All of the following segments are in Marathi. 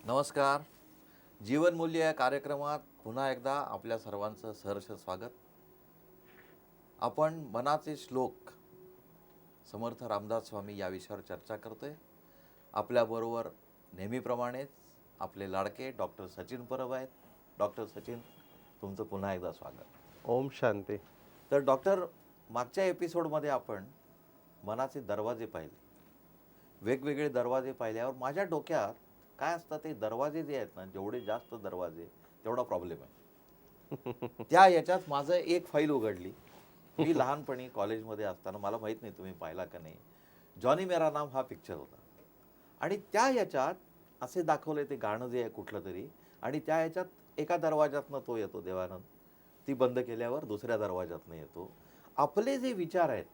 नमस्कार. जीवनमूल्य या कार्यक्रमात पुन्हा एकदा आपल्या सर्वांचं सहर्ष स्वागत. आपण मनाचे श्लोक समर्थ रामदास स्वामी या विषयावर चर्चा करतोय. आपल्याबरोबर नेहमीप्रमाणेच आपले लाडके डॉक्टर सचिन परब आहेत. डॉक्टर सचिन, तुमचं पुन्हा एकदा स्वागत. ओम शांती. तर डॉक्टर, मागच्या एपिसोडमध्ये आपण मनाचे दरवाजे पाहिले. वेगवेगळे दरवाजे पाहिल्यावर माझ्या डोक्यात काय असतं, ते दरवाजे जे आहेत ना, जेवढे जास्त दरवाजे तेवढा प्रॉब्लेम आहे. त्या याच्यात माझं एक फाईल उघडली. मी लहानपणी कॉलेजमध्ये असताना, मला माहीत नाही तुम्ही पाहिला का नाही, जॉनी मेरा नाम हा पिक्चर होता. आणि त्या याच्यात असे दाखवले, ते गाणं जे आहे कुठलं तरी, आणि त्या याच्यात एका दरवाजातनं तो येतो देवानंद, ती बंद केल्यावर दुसऱ्या दरवाजातनं येतो. आपले जे विचार आहेत,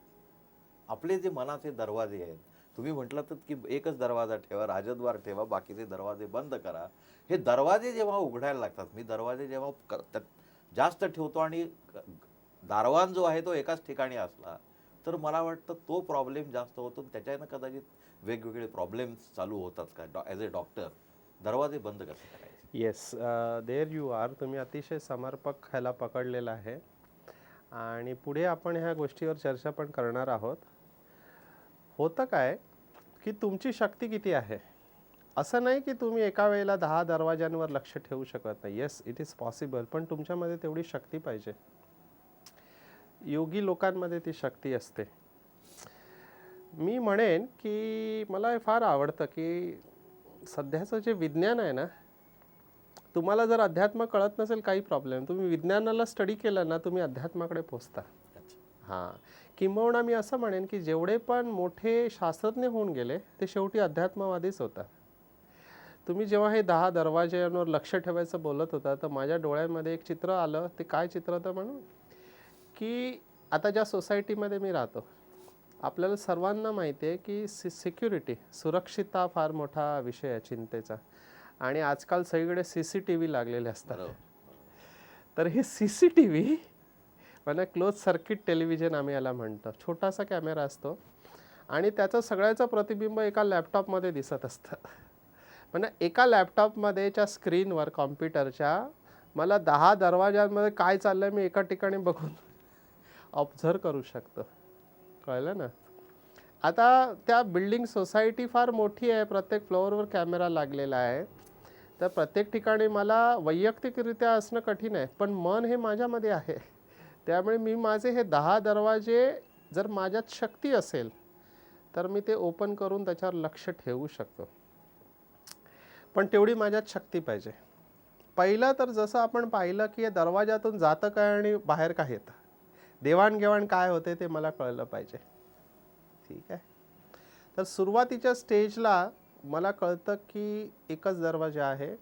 आपले जे मनाचे दरवाजे आहेत, तुम्ही म्हटलं तर की एकच दरवाजा ठेवा, राजद्वार ठेवा, बाकीचे दरवाजे बंद करा. हे दरवाजे जेव्हा उघडायला लागतात, मी दरवाजे जेव्हा जास्त ठेवतो आणि दारवान जो आहे तो एकाच ठिकाणी असला, तर मला वाटतं तो प्रॉब्लेम जास्त होतो. त्याच्यानं कदाचित वेगवेगळे प्रॉब्लेम्स चालू होतात का ॲज अ डॉक्टर. दरवाजे बंद कसे करायचे? Yes, there you are. तुम्ही अतिशय समर्पक ह्याला पकडलेलं आहे आणि पुढे आपण ह्या गोष्टीवर चर्चा पण करणार आहोत. होतं काय की तुमची शक्ती किती आहे, असं नाही की तुम्ही एका वेळेला 10 दरवाजांवर लक्ष ठेवू शकत नाही. येस, इट इज पॉसिबल, पण तुमच्यामध्ये तेवढी शक्ती पाहिजे. योगी लोकांमध्ये ती शक्ती असते. मी म्हणेन की मला हे फार आवडतं की सध्याचं जे विज्ञान आहे ना, तुम्हाला जर अध्यात्म कळत नसेल काही प्रॉब्लेम, तुम्ही विज्ञानाला स्टडी केलं ना, तुम्ही अध्यात्माकडे पोचता. हां, किंबहुना मी असं म्हणेन की जेवढे पण मोठे शास्त्रज्ञ होऊन गेले ते शेवटी अध्यात्मवादीच होतात. तुम्ही जेव्हा हे 10 दरवाज्यांवर लक्ष ठेवायचं बोलत होता, तर माझ्या डोळ्यामध्ये एक चित्र आलं. ते काय चित्र होतं म्हणून की आता ज्या सोसायटीमध्ये मी राहतो, आपल्याला सर्वांना माहिती आहे की सिक्युरिटी, सुरक्षितता फार मोठा विषय आहे चिंतेचा. आणि आजकाल सगळीकडे CCTV लागलेले असतात. तर हे CCTV म्हणजे क्लोज सर्किट टेलिव्हिजन आम्ही याला म्हणतो. छोटासा कॅमेरा असतो आणि त्याचं सगळ्याचं प्रतिबिंब एका लॅपटॉपमध्ये दिसत असतं. म्हणजे एका लॅपटॉपमध्येच्या स्क्रीनवर कॉम्प्युटरच्या मला 10 दरवाजांमध्ये काय चाललं आहे मी एका ठिकाणी बघून ऑब्झर्व करू शकतो. कळलं ना? आता त्या बिल्डिंग सोसायटी फार मोठी आहे, प्रत्येक फ्लोअरवर कॅमेरा लागलेला आहे. तर प्रत्येक ठिकाणी मला वैयक्तिकरित्या असणं कठीण आहे, पण मन हे माझ्यामध्ये आहे. त्यामुळे मी माझे हे 10 दरवाजे, जर माझ्यात शक्ती असेल तर मी ते ओपन करून त्याच्यावर लक्ष ठेवू शकतो. पण तेवढी माझ्यात शक्ती पाहिजे. पहिलं तर जसं आपण पाहिलं की दरवाजातून जातं काय आणि बाहेर काय येतं, देवाणघेवाण काय होते ते मला कळलं पाहिजे. ठीक आहे. तर सुरुवातीच्या स्टेजला मला कळतं की एकच दरवाजा आहे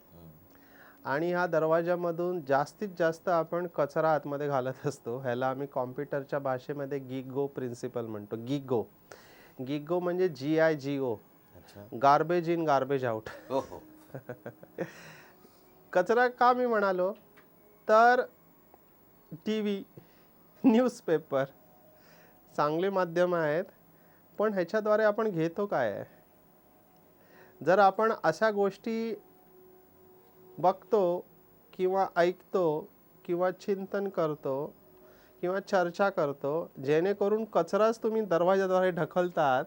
आणि ह्या दरवाजामधून जास्तीत जास्त आपण कचरा आतमध्ये घालत असतो. ह्याला आम्ही कॉम्प्युटरच्या भाषेमध्ये गिगो प्रिन्सिपल म्हणतो. गिगो गिगो म्हणजे GIGO, garbage in garbage out. कचरा का मी म्हणालो तर TV, न्यूजपेपर चांगले माध्यम आहेत, पण ह्याच्याद्वारे आपण घेतो काय आहे? जर आपण अशा गोष्टी बघतो किंवा ऐकतो किंवा चिंतन करतो किंवा चर्चा करतो, जेणेकरून कचराच तुम्ही दरवाजाद्वारे ढकलतात,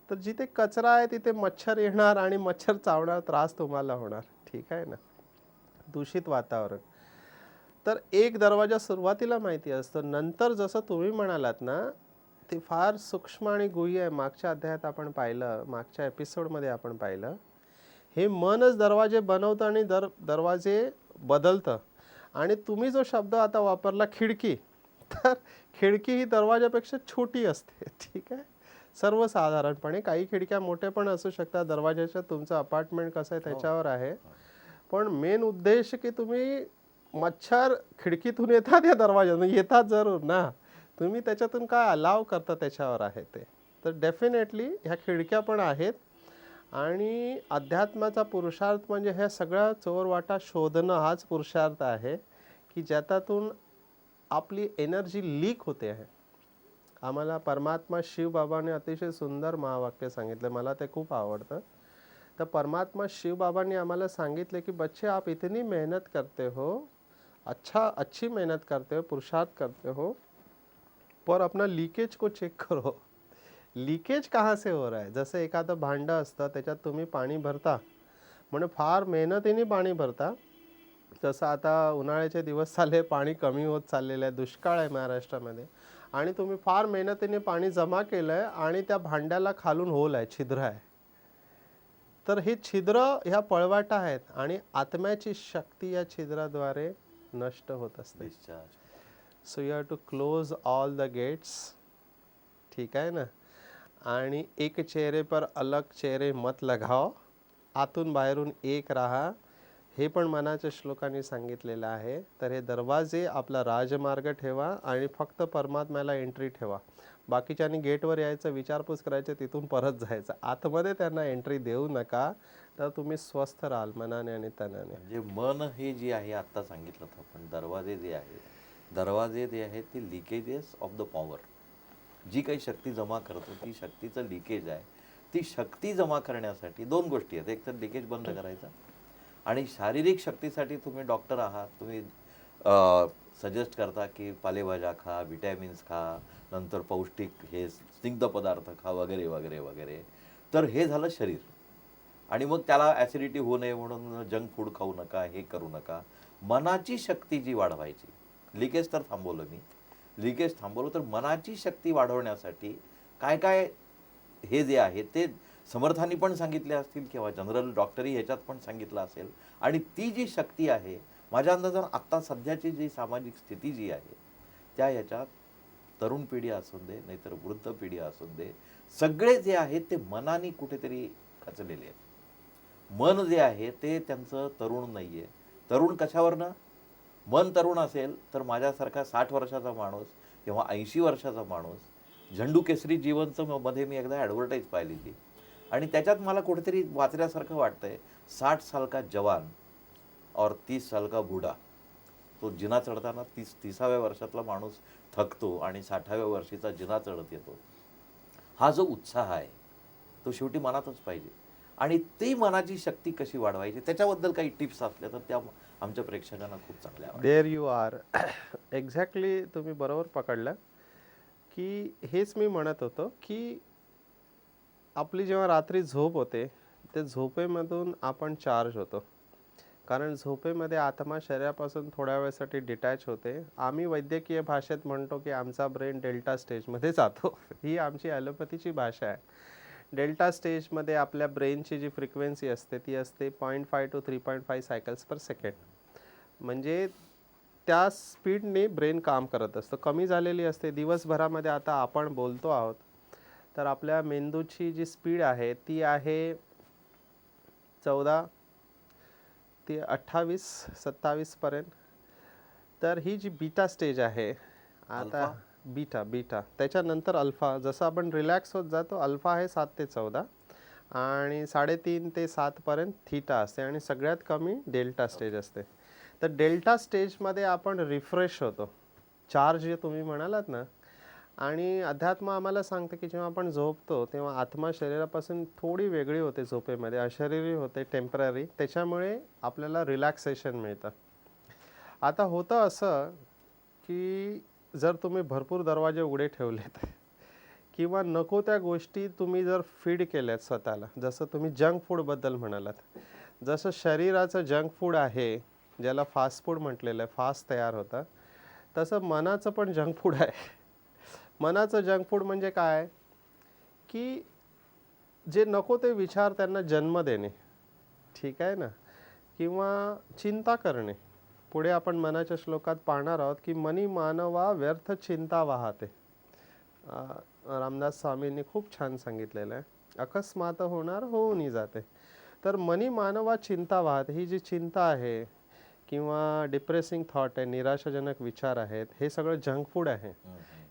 तर जिथे कचरा आहे तिथे मच्छर येणार आणि मच्छर चावणार, त्रास तुम्हाला होणार. ठीक आहे ना? दूषित वातावरण. तर एक दरवाजा सुरुवातीला माहिती असतो, नंतर जसं तुम्ही म्हणालात ना, ते फार सूक्ष्म आणि गुह्य आहे. मागच्या अध्यायात आपण पाहिलं, मागच्या एपिसोडमध्ये आपण पाहिलं, हे मनच दरवाजे बनवतं आणि दरवाजे बदलतं. आणि तुम्ही जो शब्द आता वापरला खिडकी, तर खिडकी ही दरवाजापेक्षा छोटी असते. ठीक आहे. सर्वसाधारणपणे काही खिडक्या मोठ्या पण असू शकतात, दरवाजाच्या तुमचं अपार्टमेंट कसं आहे त्याच्यावर आहे. पण मेन उद्देश की तुम्ही मच्छर खिडकीतून येतात या दरवाजातून येतात जरूर ना, तुम्ही त्याच्यातून काय अलाव करता त्याच्यावर आहे ते. तर डेफिनेटली ह्या खिडक्या पण आहेत. आणि अध्यात्माचा पुरुषार्थ म्हणजे ह्या सगळ्या चोरवाटा शोधणं हाच पुरुषार्थ आहे की ज्याच्यातून आपली एनर्जी लीक होते आहे. आम्हाला परमात्मा शिवबाबाने अतिशय सुंदर महावाक्य सांगितलं, मला ते खूप आवडतं. तर परमात्मा शिव बाबांनी आम्हाला सांगितले की बच्चे आप इतनी मेहनत करते हो, अच्छी मेहनत करते हो, पुरुषार्थ करते हो, पर अपना लीकेज को चेक करो. लीकेज कहाँ से हो रहा है. जसं एखादं भांडं असतं त्याच्यात तुम्ही पाणी भरता, म्हणजे फार मेहनतीने पाणी भरता. तसं आता उन्हाळ्याचे दिवस चालले, पाणी कमी होत चाललेलं आहे, दुष्काळ आहे महाराष्ट्रामध्ये, आणि तुम्ही फार मेहनतीने पाणी जमा केलं आहे आणि त्या भांड्याला खालून होल आहे, छिद्र आहे. तर हे छिद्र ह्या पळवाटा आहेत आणि आत्म्याची शक्ती या छिद्राद्वारे नष्ट होत असते. Discharge. So you have to close all the gates. ठीक आहे ना. आणि एक चेहरे पर अलग चेहरे मत लगाओ, आतून बाहेरून एक राहा, हे पण मनाच्या श्लोकांनी सांगितलेलं आहे. तर हे दरवाजे आपला राजमार्ग ठेवा आणि फक्त परमात्म्याला एंट्री ठेवा. बाकीच्यांनी गेटवर यायचं, विचारपूस करायचं, तिथून परत जायचं. आतमध्ये त्यांना एंट्री देऊ नका, तर तुम्ही स्वस्थ राहाल मनाने आणि तनाने. म्हणजे मन हे जे आहे आत्ता सांगितलं होतं आपण, दरवाजे जे आहेत ते लिकेजेस ऑफ द पॉवर. जी काही शक्ती जमा करतो ती शक्तीचं लिकेज आहे. ती शक्ती जमा करण्यासाठी दोन गोष्टी आहेत. एक तर लिकेज बंद करायचा, आणि शारीरिक शक्तीसाठी तुम्ही डॉक्टर आहात, तुम्ही सजेस्ट करता की पालेभाज्या खा, विटॅमिन्स खा, नंतर पौष्टिक हे स्निग्ध पदार्थ खा वगैरे वगैरे वगैरे. तर हे झालं शरीर. आणि मग त्याला ॲसिडिटी होऊ नये म्हणून जंक फूड खाऊ नका, हे करू नका. मनाची शक्ती जी वाढवायची, लिकेज तर थांबवलं मी, लिकेज थांबवलं, तर मनाची शक्ती वाढवण्यासाठी काय काय हे जे आहे ते समर्थांनी पण सांगितले असतील किंवा जनरल डॉक्टरी ह्याच्यात पण सांगितलं असेल. आणि ती जी शक्ती आहे, माझ्या अंदाजानं आत्ता सध्याची जी सामाजिक स्थिती जी आहे त्या ह्याच्यात तरुण पिढी असून दे, नाहीतर वृद्ध पिढी असून दे, सगळे जे आहेत ते मनाने कुठेतरी खचलेले आहेत. मन जे आहे ते त्यांचं तरुण नाही आहे. तरुण कशावरनं? मन तरुण असेल तर माझ्यासारखा 60 वर्षाचा माणूस किंवा 80 वर्षाचा माणूस, झंडू केसरी जीवनचं मध्ये मी एकदा ॲडव्हर्टाईज पाहिलेली, आणि त्याच्यात मला कुठेतरी वाचल्यासारखं वाटतंय. 60 साल का जवान और 30 साल का बूढ़ा. तो जिना चढताना 30व्या वर्षातला माणूस थकतो आणि 60व्या वर्षीचा जिना चढत येतो. हा जो उत्साह आहे तो शेवटी मनातच पाहिजे. आणि ती मनाची शक्ती कशी वाढवायची त्याच्याबद्दल काही टिप्स असल्या तर त्या आमच्या प्रेक्षकांना खूप चांगल्या आवडतील. There you R. एक्झॅक्टली तुम्ही बरोबर पकडलं की हेच मी म्हणत होतो की आपली जेव्हा रात्री झोप होते, ते झोपेमधून आपण चार्ज होतो. कारण झोपेमध्ये आत्मा शरीरापासून थोड्या वेळासाठी डिटॅच होते. आम्ही वैद्यकीय भाषेत म्हणतो की आमचा ब्रेन डेल्टा स्टेजमध्ये जातो. ही आमची ॲलोपॅथीची भाषा आहे. डेल्टा स्टेजमध्ये आपल्या ब्रेनची जी फ्रिक्वेन्सी असते ती असते 0.5 to 3.5 सायकल्स पर सेकंड. म्हणजे त्या स्पीडने ब्रेन काम करत असतं. कमी झालेली असते दिवसभरामध्ये. आता आपण बोलतो आहोत तर आपल्या मेंदूची जी स्पीड आहे ती आहे 14 ते 28-27 पर्यंत. तर ही जी बीटा स्टेज आहे, आता बीटा त्याच्यानंतर अल्फा. जसं आपण रिलॅक्स होत जातो, अल्फा आहे 7 ते 14 आणि 3.5 ते 7 पर्यंत थीटा असते, आणि सगळ्यात कमी डेल्टा स्टेज असते. तर डेल्टा स्टेजमध्ये आपण रिफ्रेश होतो, चार्ज जे तुम्ही म्हणालात ना. आणि अध्यात्म आम्हाला सांगतं की जेव्हा आपण झोपतो तेव्हा आत्मा शरीरापासून थोडी वेगळी होते झोपेमध्ये, अशरीरी होते, टेम्पररी. त्याच्यामुळे आपल्याला रिलॅक्सेशन मिळतं. आता होतं असं की जर तुम्ही भरपूर दरवाजे उघडे ठेवलेत किंवा नको त्या गोष्टी तुम्ही जर फीड केल्यात स्वतःला, जसं तुम्ही जंक फूडबद्दल म्हणालात, जसं शरीराचं जंक फूड आहे ज्याला फास्ट फूड म्हटलेलं आहे, फास्ट तयार होतं, तसं मनाचं पण जंक फूड आहे. मनाचं जंक फूड म्हणजे काय की जे नको ते विचार त्यांना जन्म देणे, ठीक आहे ना, किंवा चिंता करणे. पुढे आपण मनाच्या श्लोकात पाहणार आहोत की मनी मानवा व्यर्थ चिंता वाहते. रामदास स्वामींनी खूप छान सांगितलेलं आहे, अकस्मात होणार होऊनही जाते. तर मनी मानवा चिंता वाहते. ही जी चिंता आहे किंवा डिप्रेसिंग थॉट आहे, निराशाजनक विचार आहेत, हे सगळं जंक फूड आहे.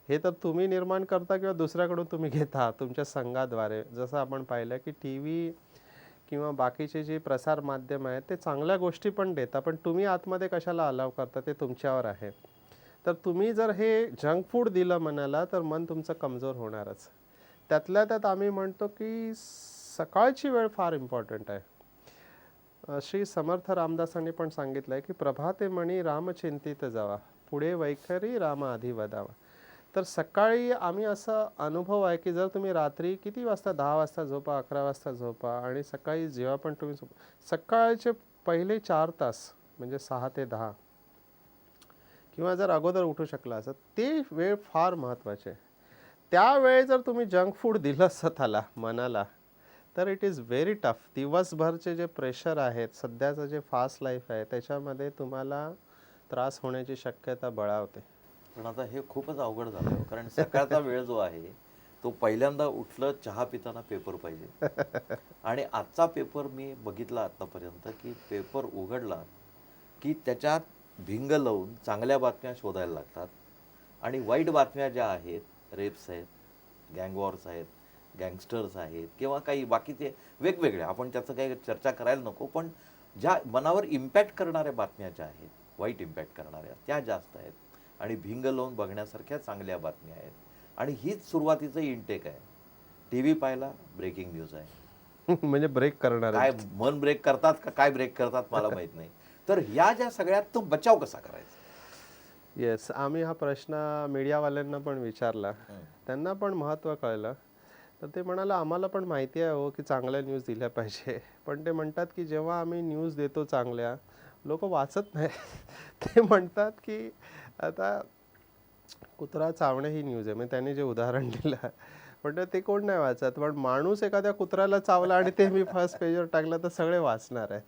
हे तर तुम्ही निर्माण करता किंवा दुसऱ्याकडून तुम्ही घेता तुमच्या संघाद्वारे. जसं आपण पाहिलं की टी व्ही किंवा बाकीचे जे प्रसार माध्यम आहेत ते चांगल्या गोष्टी पण देतात, पण तुम्ही आतमध्ये कशाला अलाव करता ते तुमच्यावर आहे. तर तुम्ही जर हे जंक फूड दिलं मनाला तर मन तुमचं कमजोर होणारच. त्यातल्या त्यात आम्ही म्हणतो की सकाळची वेळ फार इम्पॉर्टंट आहे. श्री समर्थ रामदासांनी पण सांगितलंय की प्रभाते मणी राम चिंतित जावा, पुढे वैखरी राम आधी वदावा. तर सकाळी आम्ही असा अनुभव आहे की जर तुम्ही रात्री किती वाजता, 10 वाजता झोपा, 11 वाजता झोपा आणि सकाळी जेव्हा पण तुम्ही सकाळचे पहिले 4 तास म्हणजे 6 ते 10 किंवा जर अगोदर उठू शकला असत, ते वेळ फार महत्त्वाचे आहे. त्यावेळी जर तुम्ही जंक फूड दिलं स्वतःला, मनाला, तर इट इज व्हेरी टफ. दिवसभरचे जे प्रेशर आहेत, सध्याचं जे फास्ट लाईफ आहे, त्याच्यामध्ये तुम्हाला त्रास होण्याची शक्यता बळावते. पण आता हे खूपच अवघड झालं हो. कारण सकाळचा वेळ जो आहे तो पहिल्यांदा उठलं, चहा पिताना पेपर पाहिजे. आणि आजचा पेपर मी बघितला आतापर्यंत की पेपर उघडला की त्याच्यात भिंग लावून चांगल्या बातम्या शोधायला लागतात आणि वाईट बातम्या ज्या आहेत, रेप्स आहेत, गँगवॉर्स आहेत, गँगस्टर्स आहेत किंवा काही बाकीचे वेगवेगळे, आपण त्याचं काही चर्चा करायला नको, पण ज्या मनावर इम्पॅक्ट करणाऱ्या बातम्या ज्या आहेत, वाईट इम्पॅक्ट करणाऱ्या, त्या जास्त आहेत. आणि भिंग लावून बघण्यासारख्या चांगल्या बातम्या आहेत. आणि हीच सुरुवातीचं इंटेक आहे. टी व्ही पाहिला, ब्रेकिंग न्यूज आहे. म्हणजे ब्रेक करणार काय मन ब्रेक करतात का काय ब्रेक करतात मला माहित नाही. तर ह्या ज्या सगळ्यात तो बचाव कसा करायचा? येस, आम्ही हा प्रश्न मीडियावाल्यांना पण विचारला, त्यांना पण महत्त्व कळलं. तर ते म्हणाला आम्हाला पण माहिती आहे हो की चांगल्या न्यूज दिल्या पाहिजे, पण ते म्हणतात की जेव्हा आम्ही न्यूज देतो चांगल्या, लोक वाचत नाही. ते म्हणतात की आता कुत्रा चावणे ही न्यूज आहे, म्हणजे त्यांनी जे उदाहरण दिलं, पण ते कोण नाही वाचत. पण माणूस एखाद्या कुत्र्याला चावला आणि ते मी फर्स्ट पेजवर टाकलं तर सगळे वाचणार आहेत.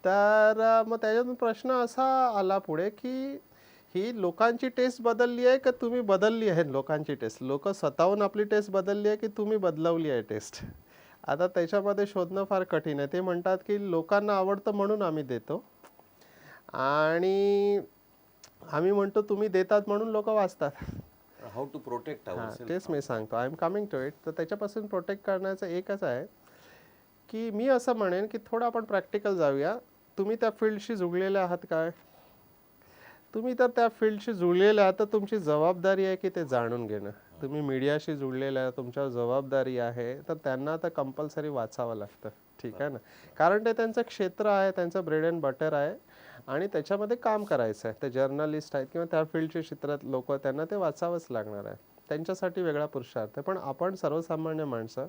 तर मग त्याच्यातून प्रश्न असा आला पुढे की ही लोकांची टेस्ट बदलली आहे का तुम्ही बदलली आहे लोकांची टेस्ट? लोक स्वतःहून आपली टेस्ट बदलली आहे की तुम्ही बदलवली आहे टेस्ट? आता त्याच्यामध्ये शोधणं फार कठीण आहे. ते म्हणतात की लोकांना आवडतं म्हणून आम्ही देतो आणि आम्ही म्हणतो तुम्ही देतात म्हणून लोक वाचतात. हाऊ टू प्रोटेक्ट तेच मी सांगतो, I am coming to it. तर त्याच्यापासून प्रोटेक्ट करण्याचं एकच आहे की मी असं म्हणेन की थोडं आपण प्रॅक्टिकल जाऊया. तुम्ही त्या फील्डशी जुळलेले आहात काय? तुम्ही तर त्या फील्डशी जुळलेले आहात तर तुमची जबाबदारी आहे की ते जाणून घेणं. तुम्ही मीडियाशी जुळलेले आहे, तुमच्यावर जबाबदारी आहे, तर त्यांना तर कंपल्सरी वाचावं लागतं. ठीक आहे ना, कारण ते त्यांचं क्षेत्र आहे, त्यांचं ब्रेड अँड बटर आहे आणि त्याच्यामध्ये काम करायचं आहे. ते जर्नलिस्ट आहेत किंवा त्या फील्डचे क्षेत्रात लोक, त्यांना ते वाचावंच लागणार आहे. त्यांच्यासाठी वेगळा पुरुषार्थ आहे. पण आपण सर्वसामान्य माणसं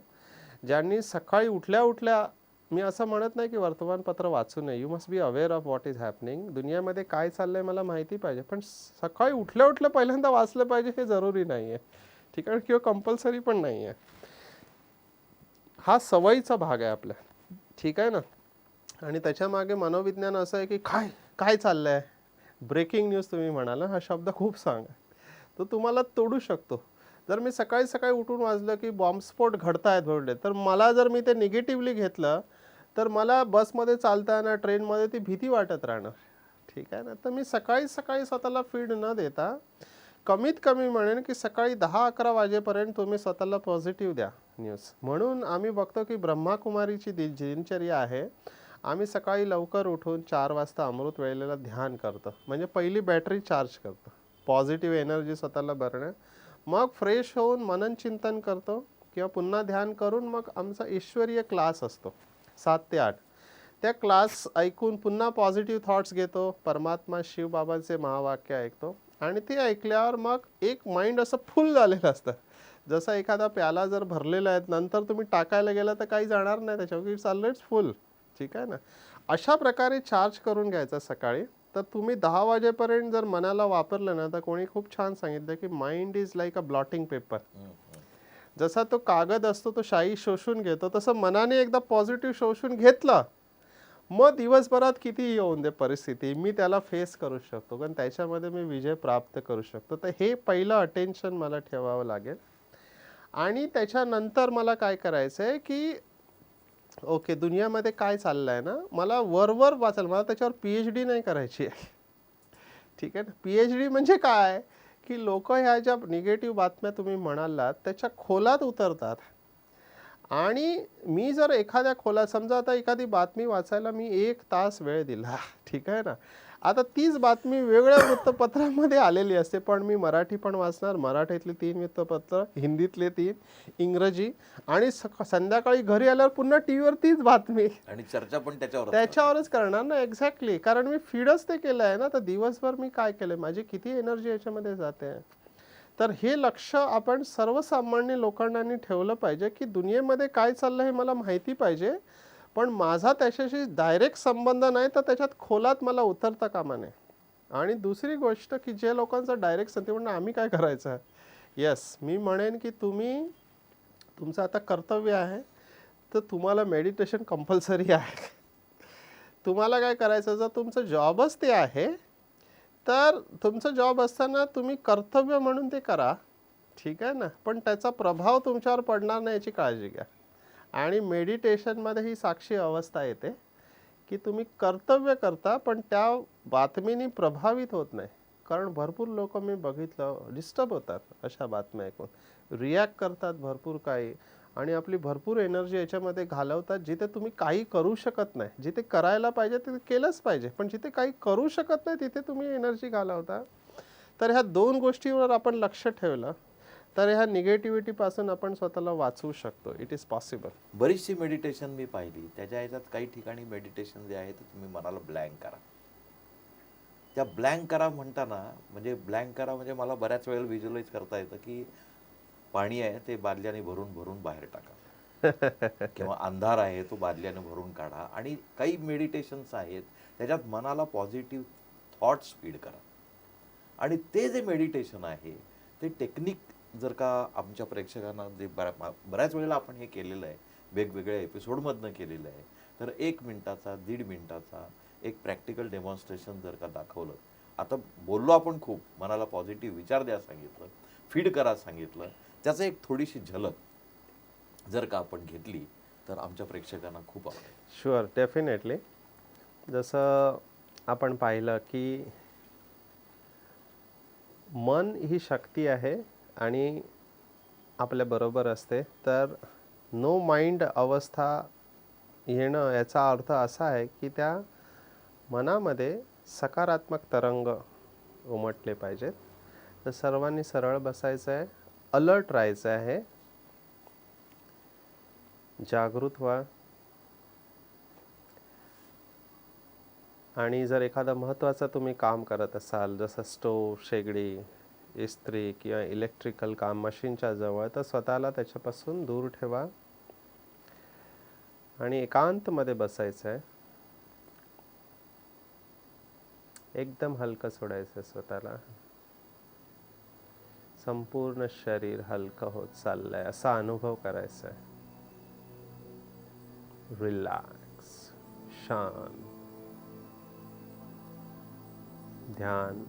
ज्यांनी सकाळी उठल्या उठल्या, मी असं म्हणत नाही की वर्तमानपत्र वाचू नये, you must be aware of what is happening, दुनियामध्ये काय चाललंय मला माहिती पाहिजे, पण सकाळी उठल्या उठल्या पहिल्यांदा वाचलं पाहिजे हे जरुरी नाही आहे. ठीक आहे, किंवा कंपल्सरी पण नाही आहे. हा सवयीचा भाग आहे आपल्या. ठीक आहे ना. आणि त्याच्या मागे मनोविज्ञान असं आहे की काय काय चाललंय. ब्रेकिंग न्यूज तुम्ही म्हणाला, हा शब्द खूप सांगा, तो तुम्हाला तोडू शकतो. जर मी सकाळी सकाळी उठून वाचलं की बॉम्बस्फोट घडतायत भरले, तर मला जर मी ते निगेटिव्हली घेतलं तर मला बसमध्ये चालताना, ट्रेनमध्ये ती भीती वाटत राहणार. ठीक आहे ना. तर मी सकाळी सकाळी स्वतःला फीड न देता कमीत कमी म्हणेन की सकाळी 10-11 वाजेपर्यंत तुम्ही स्वतःला पॉझिटिव्ह द्या न्यूज. म्हणून आम्ही बघतो की ब्रह्माकुमारीची दिनचर्या आहे. आम्ही सकाळी लवकर उठून 4 वाजता अमृत वेळेला ध्यान करतो, म्हणजे पहिली बॅटरी चार्ज करतो, पॉझिटिव्ह एनर्जी स्वतःला भरणं. मग फ्रेश होऊन मनन चिंतन करतो किंवा पुन्हा ध्यान करून मग आमचा ईश्वरीय क्लास असतो 7 ते 8. त्या क्लास ऐकून पुन्हा पॉझिटिव्ह थॉट्स घेतो, परमात्मा शिवबाबांचे महावाक्य ऐकतो आणि ते ऐकल्यावर मग एक माइंड असं फुल झालेलं असतं. जसा एखादा प्याला जर भरलेला आहे, नंतर तुम्ही टाकायला गेला तर काही जाणार नाही त्याच्यावर, चाललं इट्स फुल. ठीक आहे ना. अशा प्रकारे चार्ज करून घ्यायचा सकाळी. तर तुम्ही 10 वाजेपर्यंत जर मनाला वापरलं ना, तर कोणी खूप छान सांगितलं की mind is like a blotting paper. जसा तो कागद असतो तो शाई शोषून घेतो, तसं मनाने एकदा पॉझिटिव्ह शोषून घेतलं, मग दिवसभरात किती येऊन दे परिस्थिती, मी त्याला फेस करू शकतो, कारण त्याच्यामध्ये मी विजय प्राप्त करू शकतो. तर हे पहिलं अटेन्शन मला ठेवावं लागेल. आणि त्याच्यानंतर मला काय करायचं आहे की ओके, दुनियामध्ये काय चाललं आहे ना, मला वरवर वाचायला, मला त्याच्यावर PhD नाही करायची आहे. ठीक आहे ना. PhD म्हणजे काय की लोक ह्या ज्या निगेटिव्ह बातम्या तुम्ही म्हणालात त्याच्या खोलात उतरतात आणि मी जर एखाद्या खोला समजा आता एखादी बातमी वाचायला मी 1 तास वेळ दिला, ठीक आहे ना. आता तीच बातमी वेगळ्या वृत्तपत्रामध्ये आलेली असते, पण मी मराठी पण वाचणार, मराठीतली 3 वृत्तपत्र, हिंदीतले 3, इंग्रजी, आणि संध्याकाळी घरी आल्यावर पुन्हा टीव्हीवर तीच बातमी. आणि चर्चा पण त्याच्यावर त्याच्यावरच करणार ना. एक्झॅक्टली. कारण मी फीडच ते केलं आहे ना. तर दिवसभर मी काय केलं, माझी किती एनर्जी याच्यामध्ये जाते. तर हे लक्ष आपण सर्वसामान्य लोकांनी ठेवलं पाहिजे की दुनियेमध्ये काय चाललं हे मला माहिती पाहिजे, पण माझा त्याच्याशी डायरेक्ट संबंध नाही, तर त्याच्यात खोलात मला उतरता कामा नये. आणि दुसरी गोष्ट की जे लोकांचा डायरेक्ट संबंध, म्हणणं आम्ही काय करायचं आहे. येस, मी म्हणेन की तुमचं आता कर्तव्य आहे, तर तुम्हाला मेडिटेशन कंपल्सरी आहे. तुम्हाला काय करायचं, जर तुमचं जॉबच ते आहे, तर तुमचं जॉब असताना तुम्ही कर्तव्य म्हणून ते करा, ठीक आहे ना. पण त्याचा प्रभाव तुमच्यावर पडणार नाही याची काळजी घ्या. आणि मेडिटेशनमध्ये ही साक्षी अवस्था येते की तुम्ही कर्तव्य करता, पण त्या बातमीनी प्रभावित होत नाही. कारण भरपूर लोक मी बघितलं डिस्टर्ब होतात अशा बातम्या ऐकून, रिॲक्ट करतात भरपूर काही, आणि आपली भरपूर एनर्जी याच्यामध्ये घालवतात जिथे तुम्ही काही करू शकत नाही. जिथे करायला पाहिजे तिथे केलंच पाहिजे, पण जिथे काही करू शकत नाही तिथे तुम्ही एनर्जी घालवता. तर ह्या 2 गोष्टींवर आपण लक्ष ठेवलं तर ह्या निगेटिव्हिटीपासून आपण स्वतःला वाचवू शकतो. It is possible. बरीचशी मेडिटेशन मी पाहिली. त्याच्या ह्याच्यात काही ठिकाणी मेडिटेशन जे आहे ते तुम्ही मनाला ब्लँक करा. त्या ब्लँक करा म्हणताना म्हणजे ब्लँक करा म्हणजे मला बऱ्याच वेळेला व्हिज्युअलाइज करता येतं की पाणी आहे ते बादल्याने भरून भरून बाहेर टाका किंवा अंधार आहे तो बादल्याने भरून काढा. आणि काही मेडिटेशन्स आहेत त्याच्यात मनाला पॉझिटिव्ह थॉट्स फीड करा. आणि ते जे मेडिटेशन आहे ते टेक्निक जर का आमच्या प्रेक्षकांना जे बऱ्याच वेळेला आपण हे केलेलं आहे, वेगवेगळ्या एपिसोडमधनं केलेलं आहे, तर 1 मिनिटाचा 1.5 मिनिटाचा एक प्रॅक्टिकल डेमॉन्स्ट्रेशन जर का दाखवलं. आता बोललो आपण खूप, मनाला पॉझिटिव्ह विचार द्या सांगितलं, फीड करा सांगितलं, त्याचं एक थोडीशी झलक जर का आपण घेतली तर आमच्या प्रेक्षकांना खूप आवडेल. Sure, definitely. जसं आपण पाहिलं की मन ही शक्ती आहे आणि आपल्याबरोबर असते. तर नो माइंड अवस्था येणं याचा अर्थ असा आहे की त्या मनामध्ये सकारात्मक तरंग उमटले पाहिजेत. तर सर्वांनी सरळ बसायचं आहे, अलर्ट राहायचं आहे, जागृत व्हा. आणि जर एखादं महत्त्वाचं तुम्ही काम करत असाल, जसं स्टोव, शेगडी, इस्त्री किंवा इलेक्ट्रिकल काम मशीनच्या जवळ, तर स्वतःला त्याच्यापासून दूर ठेवा आणि एकांतमध्ये बसायचं आहे. एकदम हलकं सोडायचं स्वतःला. संपूर्ण शरीर हलकं होत चाललंय असा अनुभव करायचा आहे. रिलॅक्स, शांत, ध्यान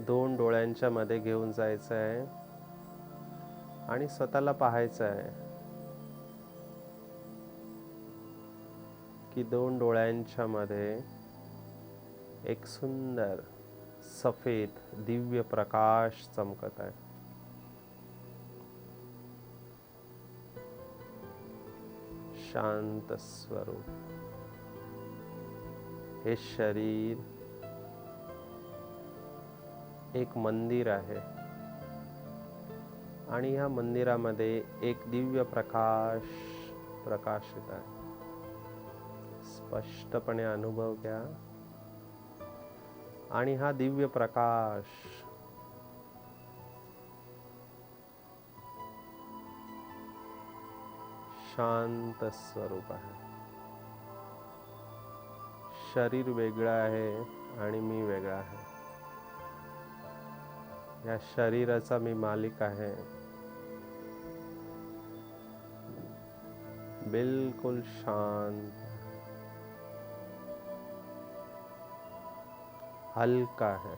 2 डोळ्यांच्या मध्ये घेऊन जायचं आहे आणि स्वतःला पाहायचं आहे की 2 डोळ्यांच्या मध्ये एक सुंदर सफेद दिव्य प्रकाश चमकत आहे. शांत स्वरूप. हे शरीर एक मंदिर आहे आणि ह्या मंदिरामध्ये एक दिव्य प्रकाश प्रकाशित आहे. स्पष्टपणे अनुभव घ्या. आणि हा दिव्य प्रकाश शांत स्वरूप आहे. शरीर वेगळं आहे आणि मी वेगळा आहे. या शरीराचा मी मालिक आहे. बिलकुल शांत, हल्का है.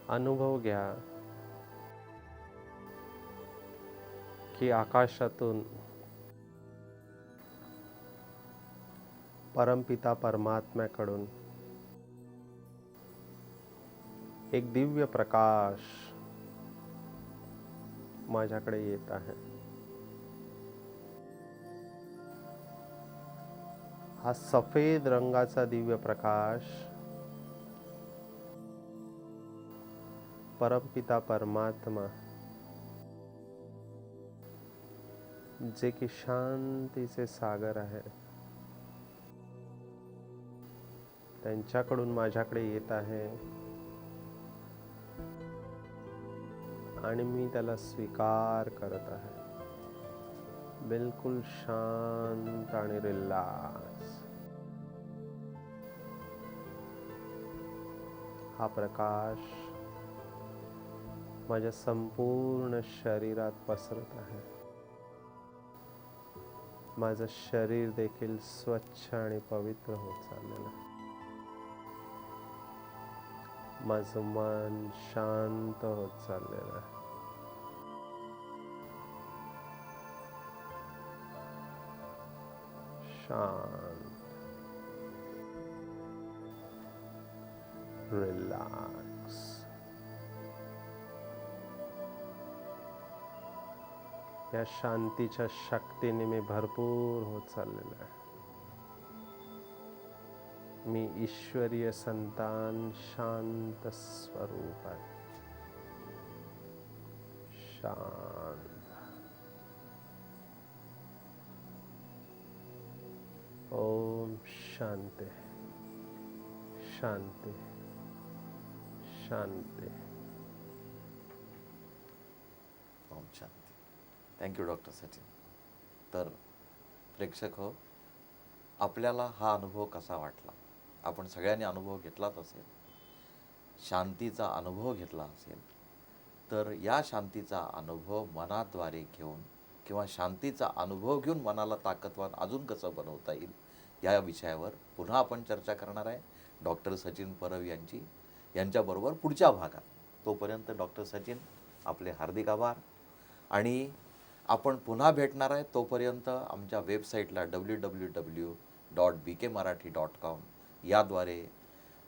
अनुभव घ्या की आकाशातून परमपिता परमात्म्याकडून एक दिव्य प्रकाश माझ्याकडे येत आहे. हा सफेद रंगाचा दिव्य प्रकाश परमपिता परमात्मा, जे की शांतीचे सागर आहे, त्यांच्याकडून माझ्याकडे येत आहे आणि मी त्याला स्वीकार करत आहे. बिलकुल शांत आणि रिलॅक्स. हा प्रकाश माझ्या संपूर्ण शरीरात पसरत आहे. माझं शरीर देखील स्वच्छ आणि पवित्र होत चाललेलं आहे. माझं मन शांत होत चाललेलं आहे. शांत, रिलॅक्स. या शांतीच्या शक्तीने मी भरपूर होत चाललेलो आहे. मी ईश्वरीय संतान शांत स्वरूप आहे. शांत. ओम शांती शांती शांती. ओम शांती. Thank you doctor Sachin. तर प्रेक्षक हो, आपल्याला हा अनुभव कसा वाटला? आपण सगळ्यांनी अनुभव घेतलाच असेल, शांतीचा अनुभव घेतला असेल. तर या शांतीचा अनुभव मनाद्वारे घेऊन किंवा शांतीचा अनुभव घेऊन मनाला ताकदवान अजून कसं बनवता येईल या विषयावर पुन्हा आपण चर्चा करणार आहे डॉक्टर सचिन परब यांच्याबरोबर पुढच्या भागात. तोपर्यंत डॉक्टर सचिन आपले हार्दिक आभार. आणि आपण पुन्हा भेटणार आहे. तोपर्यंत आमच्या वेबसाईटला www.bkmarathi.com याद्वारे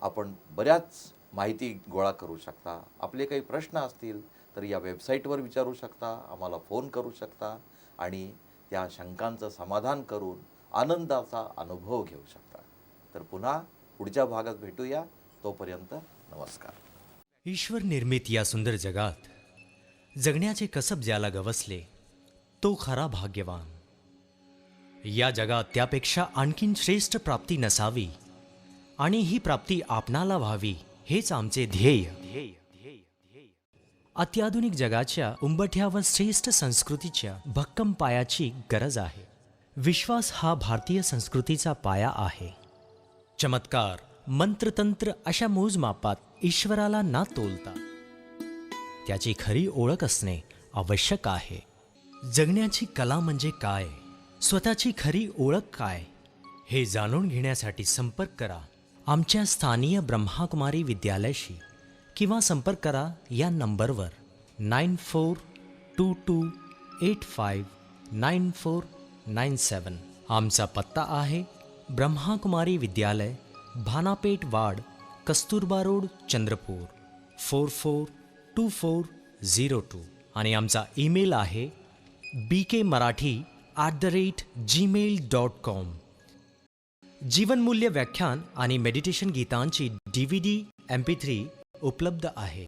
आपण बऱ्याच माहिती गोळा करू शकता. आपले काही प्रश्न असतील तर या वेबसाईटवर विचारू शकता, आम्हाला फोन करू शकता आणि त्या शंकांचं समाधान करून आनंदाचा अनुभव घेऊ शकता. तर पुन्हा पुढच्या भागात भेटूया. तोपर्यंत नमस्कार. ईश्वर निर्मित या सुंदर जगात जगण्याचे कसब ज्याला गवसले तो खरा भाग्यवान. या जगात त्यापेक्षा आणखीन श्रेष्ठ प्राप्ती नसावी आणि ही प्राप्ती आपणाला व्हावी हेच आमचे ध्येय. अत्याधुनिक जगाच्या उंबठ्यावर श्रेष्ठ संस्कृतीच्या भक्कम पायाची गरज आहे. विश्वास हा भारतीय संस्कृतीचा पाया आहे. चमत्कार, मंत्रतंत्र अशा मोजमापात ईश्वराला ना तोलता त्याची खरी ओळख असणे आवश्यक आहे. जगण्याची कला म्हणजे काय, स्वतःची खरी ओळख काय हे जाणून घेण्यासाठी संपर्क करा आमच्या स्थानीय ब्रह्माकुमारी विद्यालयाशी किंवा संपर्क करा या नंबरवर 9422859497. आमचा पत्ता आहे ब्रह्माकुमारी विद्यालय, भानापेठ वाड, कस्तुरबा रोड, चंद्रपूर 442402 आणि आमचा ईमेल आहे bkmarathi@gmail.com. जीवनमूल्य व्याख्यान आणि मेडिटेशन गीतांची DVD MP3 उपलब्ध आहे.